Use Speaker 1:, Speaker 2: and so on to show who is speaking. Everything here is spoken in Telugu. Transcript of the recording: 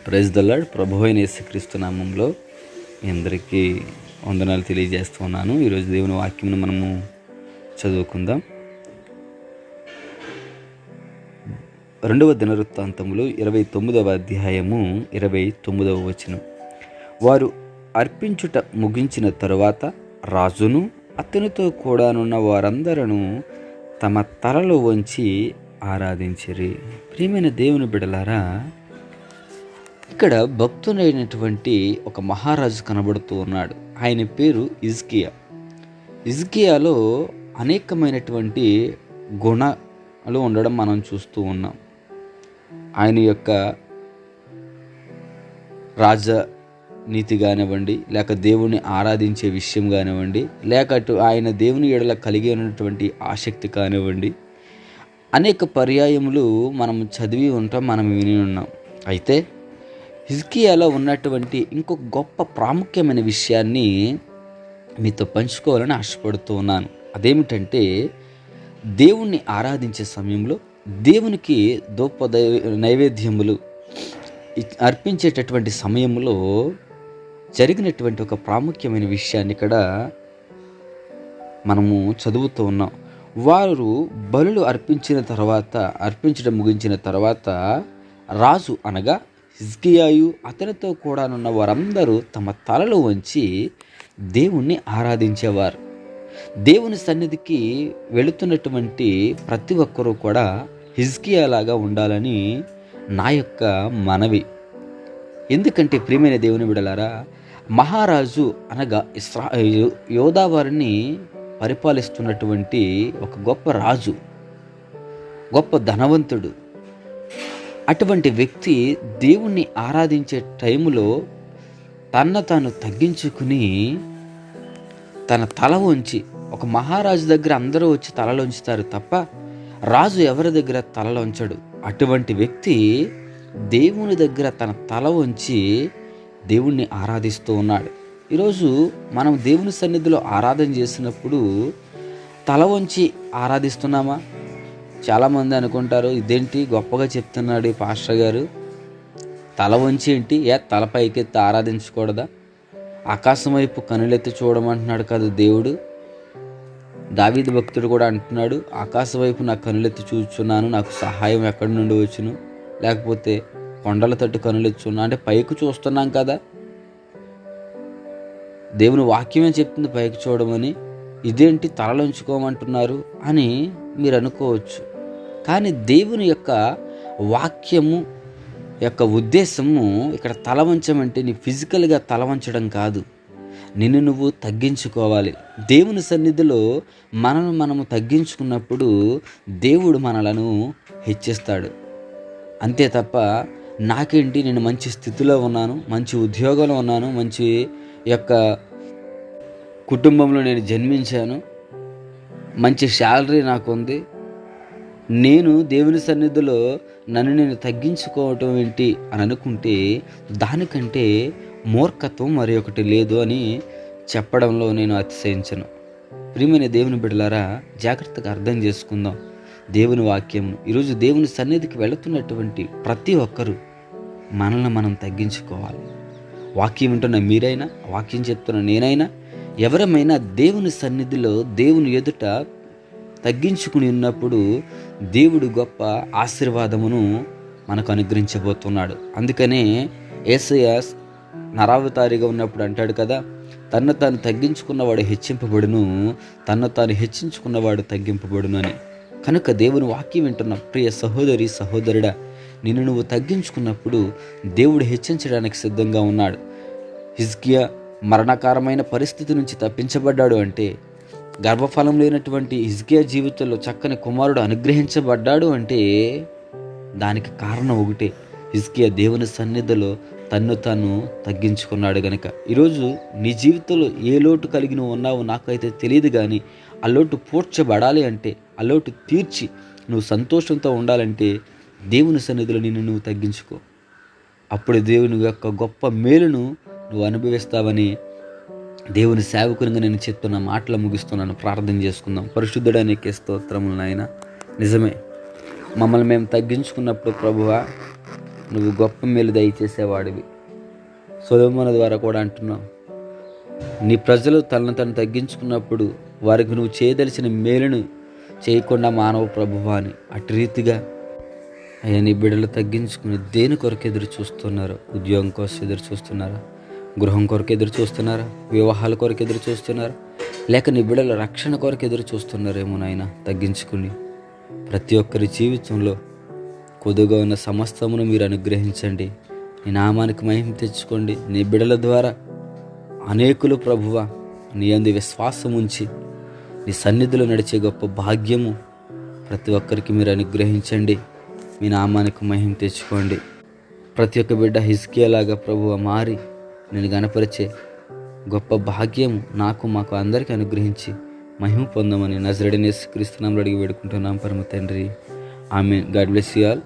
Speaker 1: Praise the lord. ప్రభువైన అయిన యేసుక్రీస్తు నామంలో మీ అందరికీ వందనాలు తెలియజేస్తున్నాను. ఈరోజు దేవుని వాక్యమును మనము చదువుకుందాం. 2వ దినవృత్తాంతములు 29వ అధ్యాయము 29వ వచనం. వారు అర్పించుట ముగించిన తరువాత రాజును అతనితో కూడానున్న వారందరూ తమ తలలు వంచి ఆరాధించిరి. ప్రియమైన దేవుని బిడ్డలారా, ఇక్కడ భక్తుడైనటువంటి ఒక మహారాజు కనబడుతూ ఉన్నాడు. ఆయన పేరు హిజ్కియా. హిజ్కియాలో అనేకమైనటువంటి గుణాలు ఉండడం మనం చూస్తూ ఉన్నాం. ఆయన యొక్క రాజనీతి కానివ్వండి, లేక దేవుని ఆరాధించే విషయం కానివ్వండి, లేక ఆయన దేవుని ఎడల కలిగి ఉన్నటువంటి ఆసక్తి కానివ్వండి, అనేక పర్యాయములు మనం చదివి ఉంటాం, మనం విని ఉన్నాం. అయితే హిజ్కియాలో ఉన్నటువంటి ఇంకొక గొప్ప ప్రాముఖ్యమైన విషయాన్ని మీతో పంచుకోవాలని ఆశపడుతూ ఉన్నాను. అదేమిటంటే, దేవుణ్ణి ఆరాధించే సమయంలో దేవునికి నైవేద్యములు అర్పించేటటువంటి సమయంలో జరిగినటువంటి ఒక ప్రాముఖ్యమైన విషయాన్ని ఇక్కడ మనము చదువుతూ ఉన్నాం. వారు బలులు అర్పించడం ముగించిన తర్వాత రాజు అనగా హిజ్కియాయు అతనితో కూడానున్న వారందరూ తమ తలలు వంచి దేవుణ్ణి ఆరాధించేవారు. దేవుని సన్నిధికి వెళుతున్నటువంటి ప్రతి ఒక్కరూ కూడా హిజ్కియాలాగా ఉండాలని నా యొక్క మనవి. ఎందుకంటే ప్రియమైన దేవుని బిడ్డలారా, మహారాజు అనగా యోధా వారిని పరిపాలిస్తున్నటువంటి ఒక గొప్ప రాజు, గొప్ప ధనవంతుడు. అటువంటి వ్యక్తి దేవుణ్ణి ఆరాధించే టైములో తాను తగ్గించుకుని తన తల వంచి, ఒక మహారాజు దగ్గర అందరూ వచ్చి తలలు ఉంచుతారు తప్ప రాజు ఎవరి దగ్గర తలలు ఉంచడు. అటువంటి వ్యక్తి దేవుని దగ్గర తన తల వంచి దేవుణ్ణి ఆరాధిస్తూ ఉన్నాడు. ఈరోజు మనం దేవుని సన్నిధిలో ఆరాధన చేసినప్పుడు తల వంచి ఆరాధిస్తున్నామా? చాలామంది అనుకుంటారు, ఇదేంటి గొప్పగా చెప్తున్నాడు ఈ పాస్టర్ గారు, తల వంచి ఏంటి, తల పైకెత్తి ఆరాధించకూడదా? ఆకాశం వైపు కనులెత్తి చూడమంటున్నాడు కదా దేవుడు. దావీదు భక్తుడు కూడా అంటున్నాడు, ఆకాశం వైపు నా కనులెత్తి చూచున్నాను, నాకు సహాయం ఎక్కడి నుండి వచ్చును, లేకపోతే కొండల తట్టు కనులెత్తున్నా అంటే పైకి చూస్తున్నాం కదా, దేవుని వాక్యమే చెప్తుంది పైకి చూడమని, ఇదేంటి తలలోంచుకోమంటున్నారు అని మీరు అనుకోవచ్చు. కానీ దేవుని యొక్క వాక్యము యొక్క ఉద్దేశము ఇక్కడ తల వంచమంటే నీ ఫిజికల్గా తల వంచడం కాదు, నిన్ను నువ్వు తగ్గించుకోవాలి. దేవుని సన్నిధిలో మనము తగ్గించుకున్నప్పుడు దేవుడు మనలను హెచ్చిస్తాడు. అంతే తప్ప నాకేంటి, నేను మంచి స్థితిలో ఉన్నాను, మంచి ఉద్యోగంలో ఉన్నాను, మంచి యొక్క కుటుంబంలో నేను జన్మించాను, మంచి శాలరీ నాకు ఉంది, నేను దేవుని సన్నిధిలో నన్ను నేను తగ్గించుకోవటం ఏంటి అని అనుకుంటే దానికంటే మూర్ఖత్వం మరి ఒకటి లేదు అని చెప్పడంలో నేను అతిశయించను. ప్రియమైన దేవుని బిడ్డలారా, జాగ్రత్తగా అర్థం చేసుకుందాం దేవుని వాక్యం. ఈరోజు దేవుని సన్నిధికి వెళుతున్నటువంటి ప్రతి ఒక్కరూ మనల్ని మనం తగ్గించుకోవాలి. వాక్యం వింటున్న మీరైనా, వాక్యం చెప్తున్న నేనైనా, ఎవరమైనా దేవుని సన్నిధిలో దేవుని ఎదుట తగ్గించుకుని ఉన్నప్పుడు దేవుడు గొప్ప ఆశీర్వాదమును మనకు అనుగ్రహించబోతున్నాడు. అందుకనే యేసయ్య నరావతారిగా ఉన్నప్పుడు అంటాడు కదా, తన్ను తాను తగ్గించుకున్నవాడు హెచ్చింపబడును, తన్ను తాను హెచ్చించుకున్నవాడు తగ్గింపబడును అని. కనుక దేవుని వాక్యం వింటున్న ప్రియ సహోదరి సహోదరుడా, నిన్ను నువ్వు తగ్గించుకున్నప్పుడు దేవుడు హెచ్చించడానికి సిద్ధంగా ఉన్నాడు. హిజ్కియా మరణకరమైన పరిస్థితి నుంచి తప్పించబడ్డాడు అంటే, గర్భఫలం లేనటువంటి హిజ్కియా జీవితంలో చక్కని కుమారుడు అనుగ్రహించబడ్డాడు అంటే దానికి కారణం ఒకటే, హిజ్కియా దేవుని సన్నిధిలో తన్ను తాను తగ్గించుకున్నాడు గనక. ఈరోజు నీ జీవితంలో ఏ లోటు కలిగి నువ్వు ఉన్నావో నాకైతే తెలియదు, కానీ ఆ లోటు పూడ్చబడాలి అంటే, ఆ లోటు తీర్చి నువ్వు సంతోషంతో ఉండాలంటే దేవుని సన్నిధిలో నిన్ను నువ్వు తగ్గించుకో. అప్పుడు దేవుని యొక్క గొప్ప మేలును నువ్వు అనుభవిస్తావని దేవుని సేవకునిగా నేను చెప్తున్న మాటలు ముగిస్తున్నాను. ప్రార్థన చేసుకుందాం. పరిశుద్ధుడా, నీకే స్తోత్రములు నాయన. నిజమే, మమ్మల్ని మేము తగ్గించుకున్నప్పుడు ప్రభువా, నువ్వు గొప్ప మేలు దయచేసేవాడివి. సొలొమోను ద్వారా కూడా అంటున్నావు, నీ ప్రజలు తనను తను తగ్గించుకున్నప్పుడు వారికి నువ్వు చేయదలిచిన మేలును చేయకుండా మానవ ప్రభువా అని. అటు రీతిగా అయ్యా నీ బిడ్డలు తగ్గించుకుని దేని కొరకు ఎదురు చూస్తున్నారు? ఉద్యోగం కోసం ఎదురు చూస్తున్నారా? గృహం కొరకు ఎదురు చూస్తున్నారా? వివాహాల కొరకు ఎదురు చూస్తున్నారా? లేక నీ బిడ్డల రక్షణ కొరకు ఎదురు చూస్తున్నారేమో నాయన. తగ్గించుకుని ప్రతి ఒక్కరి జీవితంలో కొద్దుగా ఉన్న సమస్తమును మీరు అనుగ్రహించండి. నీ నామానికి మహిమ తెచ్చుకోండి. నీ బిడ్డల ద్వారా అనేకులు ప్రభువా నీ యందు విశ్వాసం ఉంచి నీ సన్నిధిలో నడిచే గొప్ప భాగ్యము ప్రతి ఒక్కరికి మీరు అనుగ్రహించండి. మీ నామానికి మహిమ తెచ్చుకోండి. ప్రతి ఒక్క బిడ్డ హిజ్కియాలాగా ప్రభువా మారి నేను గణపరిచే గొప్ప భాగ్యము మాకు అందరికీ అనుగ్రహించి మహిమ పొందమని నజరేయుడైన యేసుక్రీస్తు నామములో అడిగి వేడుకుంటున్నాం పరమ తండ్రి. Amen. God bless you all.